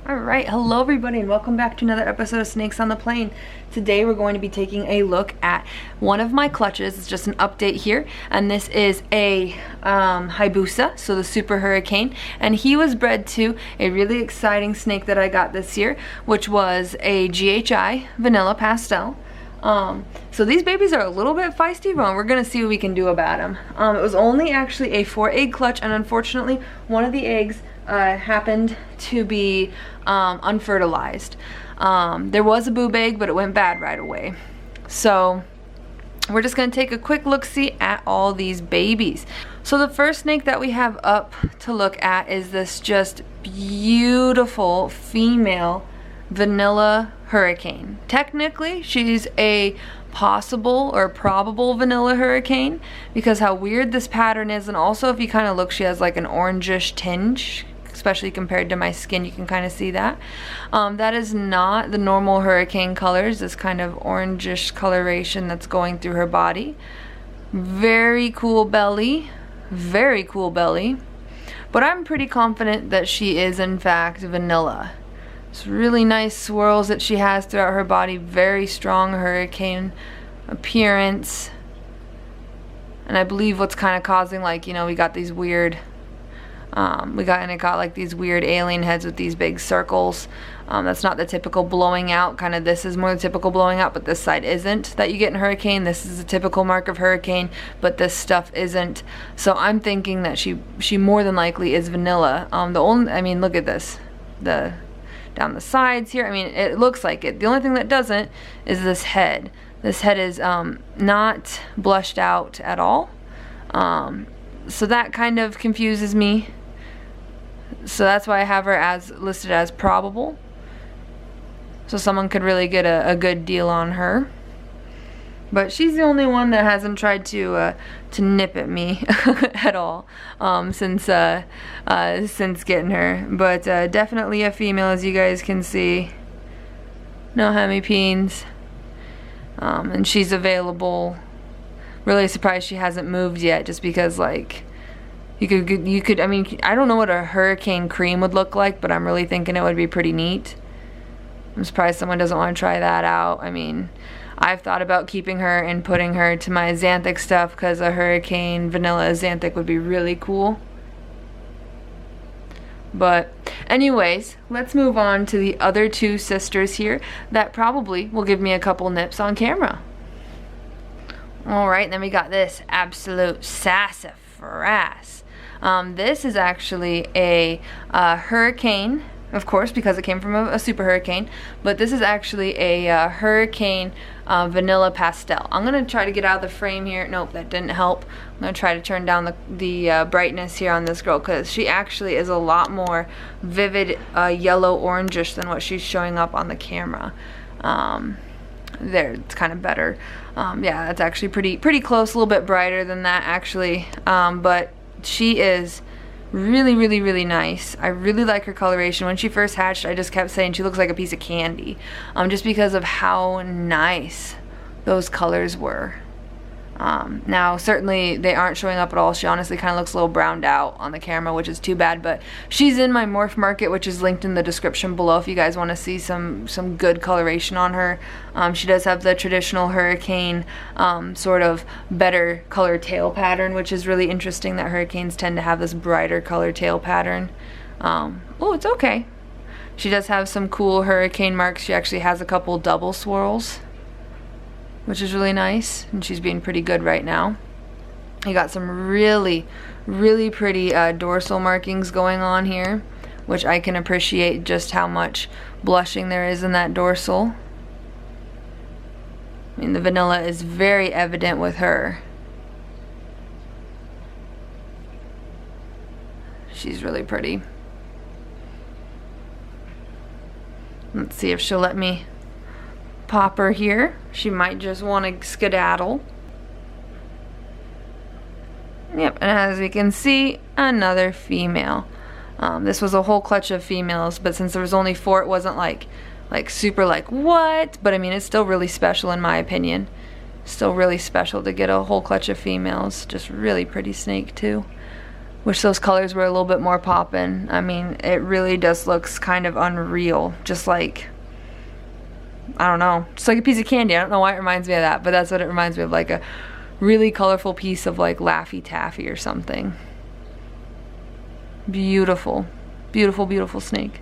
Alright, hello everybody and welcome back to another episode of Snakes on the Plane. Today we're going to be taking a look at one of my clutches. It's just an update here, and this is a Hayabusa, so the Super Hurricane, and he was bred to a really exciting snake that I got this year, which was a GHI Vanilla Pastel. So these babies are a little bit feisty, but we're gonna see what we can do about them. It was only actually a 4-egg clutch, and unfortunately one of the eggs happened to be unfertilized. There was a boob egg, but it went bad right away. So we're just going to take a quick look-see at all these babies. So the first snake that we have up to look at is this just beautiful female vanilla hurricane. Technically, she's a possible or probable vanilla hurricane because how weird this pattern is, and also if you kind of look, she has like an orangish tinge, especially compared to my skin. You can kind of see that. That is not the normal hurricane colors, this kind of orangish coloration that's going through her body. Very cool belly, very cool belly, but I'm pretty confident that she is in fact vanilla. It's really nice swirls that she has throughout her body, very strong hurricane appearance. And I believe what's kind of causing, like, you know, we got these weird it got like these weird alien heads with these big circles. That's not the typical blowing out, kind of this is more the typical blowing out, but this side isn't that you get in hurricane. This is a typical mark of hurricane, but this stuff isn't. So I'm thinking that she more than likely is vanilla. I mean, look at this, down the sides here, I mean, it looks like it. The only thing that doesn't is this head. This head is not blushed out at all. So that kind of confuses me. So that's why I have her as listed as probable. So someone could really get a good deal on her. But she's the only one that hasn't tried to nip at me at all since getting her. But definitely a female, as you guys can see. No hemipenes. And she's available. Really surprised she hasn't moved yet, just because, like, you could, I mean, I don't know what a hurricane cream would look like, but I'm really thinking it would be pretty neat. I'm surprised someone doesn't want to try that out. I mean, I've thought about keeping her and putting her to my xanthic stuff, because a hurricane vanilla xanthic would be really cool. But anyways, let's move on to the other two sisters here that probably will give me a couple nips on camera. Alright, then we got this absolute sassafras. This is actually a hurricane, of course, because it came from a super hurricane, but this is actually a hurricane vanilla pastel. I'm going to try to get out of the frame here. Nope, that didn't help. I'm going to try to turn down the brightness here on this girl, because she actually is a lot more vivid yellow orangish than what she's showing up on the camera. There, it's kind of better. Yeah, that's actually pretty close, a little bit brighter than that actually, but she is really nice. I really like her coloration. When she first hatched, I just kept saying she looks like a piece of candy, just because of how nice those colors were. Now certainly they aren't showing up at all. She honestly kind of looks a little browned out on the camera, which is too bad, but she's in my morph market, which is linked in the description below if you guys want to see some good coloration on her. She does have the traditional hurricane sort of better color tail pattern, which is really interesting that hurricanes tend to have this brighter color tail pattern. Oh, it's okay. She does have some cool hurricane marks. She actually has a couple double swirls, which is really nice, and she's being pretty good right now. You got some really pretty dorsal markings going on here, which I can appreciate just how much blushing there is in that dorsal. I mean, the vanilla is very evident with her. She's really pretty. Let's see if she'll let me pop her here. She might just want to skedaddle. Yep, and as we can see, another female. This was a whole clutch of females, but since there was only 4, it wasn't like super like what, but I mean, it's still really special in my opinion. Still really special to get a whole clutch of females. Just really pretty snake too. Wish those colors were a little bit more poppin'. I mean, it really just looks kind of unreal. Just like, I don't know, just like a piece of candy. I don't know why it reminds me of that, but that's what it reminds me of, like a really colorful piece of like Laffy Taffy or something. Beautiful, beautiful, beautiful snake.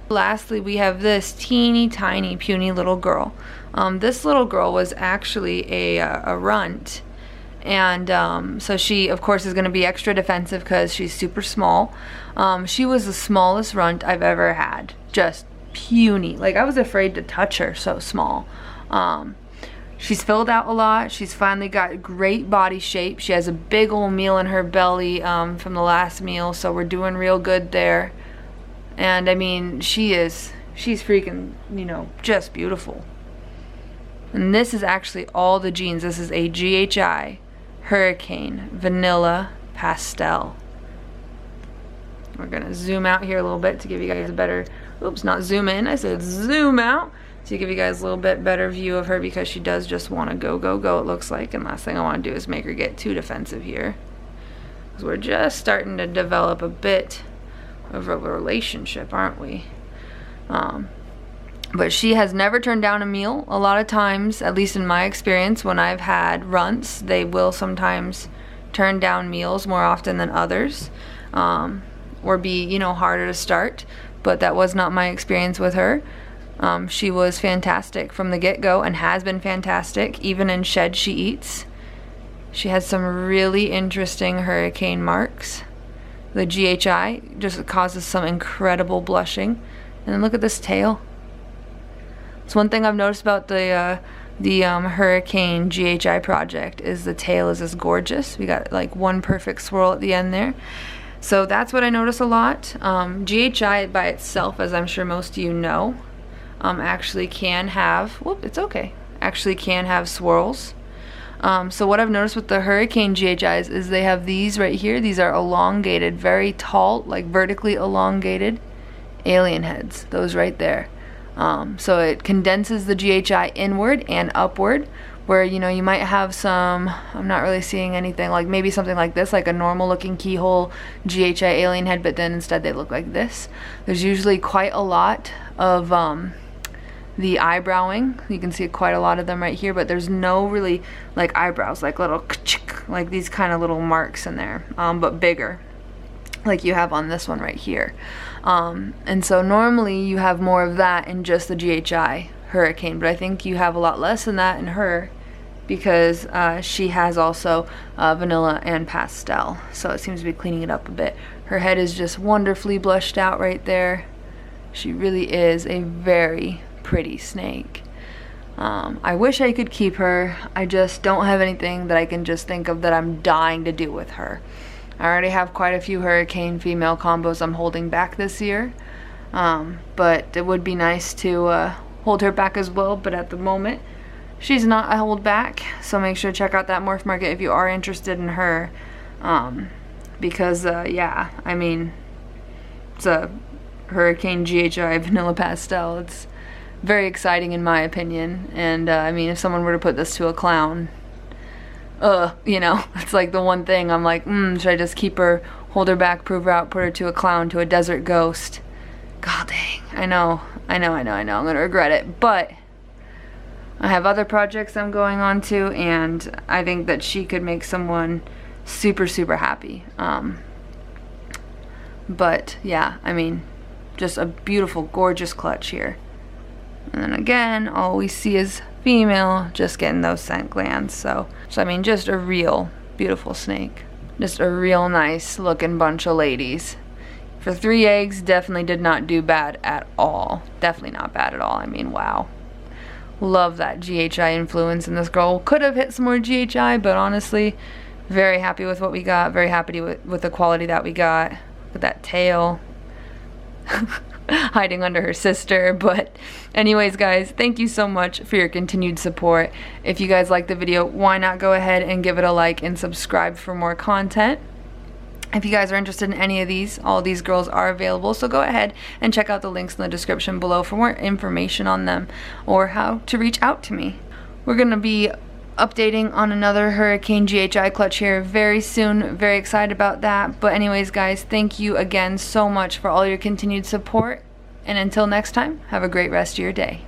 Lastly, we have this teeny tiny puny little girl. This little girl was actually a runt, and so she of course is going to be extra defensive because she's super small. She was the smallest runt I've ever had, just puny. Like, I was afraid to touch her, so small. She's filled out a lot. She's finally got great body shape. She has a big old meal in her belly from the last meal, so we're doing real good there. And I mean, she's freaking, you know, just beautiful. And this is actually all the genes. This is a GHI Hurricane Vanilla Pastel. We're gonna zoom out here a little bit to give you guys a better, oops, not zoom in, I said zoom out, to give you guys a little bit better view of her, because she does just want to go, go, go, it looks like. And last thing I want to do is make her get too defensive here, because we're just starting to develop a bit of a relationship, aren't we? But she has never turned down a meal. A lot of times, at least in my experience, when I've had runts, they will sometimes turn down meals more often than others, or be, you know, harder to start. But that was not my experience with her. She was fantastic from the get-go and has been fantastic. Even in shed she eats. She has some really interesting hurricane marks. The GHI just causes some incredible blushing. And then look at this tail. It's one thing I've noticed about the Hurricane GHI project is the tail is just gorgeous. We got like one perfect swirl at the end there. So that's what I notice a lot. GHI by itself, as I'm sure most of you know, actually can have, whoop, it's okay, actually can have swirls. So what I've noticed with the Hurricane GHIs is they have these right here. These are elongated, very tall, like vertically elongated alien heads. Those right there. So it condenses the GHI inward and upward, where, you know, you might have some, I'm not really seeing anything, like maybe something like this, like a normal looking keyhole GHI alien head, but then instead they look like this. There's usually quite a lot of the eyebrowing. You can see quite a lot of them right here, but there's no really like eyebrows, like little like these kind of little marks in there, but bigger, like you have on this one right here. And so normally you have more of that in just the GHI Hurricane, but I think you have a lot less than that in her, because she has also vanilla and pastel, so it seems to be cleaning it up a bit. Her head is just wonderfully blushed out right there. She really is a very pretty snake. I wish I could keep her. I just don't have anything that I can just think of that I'm dying to do with her. I already have quite a few Hurricane female combos I'm holding back this year, but it would be nice to hold her back as well, but at the moment she's not a hold back, so make sure to check out that morph market if you are interested in her, because yeah, I mean, it's a Hurricane GHI Vanilla Pastel. It's very exciting in my opinion, and I mean, if someone were to put this to a clown, you know, it's like the one thing I'm like, should I just keep her, hold her back, prove her out, put her to a clown, to a desert ghost? God dang, I know, I'm gonna regret it, but I have other projects I'm going on to, and I think that she could make someone super, super happy. But yeah, I mean, just a beautiful, gorgeous clutch here. And then again, all we see is female, just getting those scent glands. So I mean, just a real beautiful snake. Just a real nice looking bunch of ladies. For 3 eggs, definitely did not do bad at all. Definitely not bad at all. I mean, wow. Love that GHI influence in this girl. Could have hit some more GHI, but honestly, very happy with what we got. Very happy with the quality that we got. Look at that tail. Hiding under her sister. But anyways, guys, thank you so much for your continued support. If you guys like the video, why not go ahead and give it a like and subscribe for more content. If you guys are interested in any of these, all these girls are available, so go ahead and check out the links in the description below for more information on them or how to reach out to me. We're going to be updating on another Hurricane GHI clutch here very soon. Very excited about that. But anyways, guys, thank you again so much for all your continued support. And until next time, have a great rest of your day.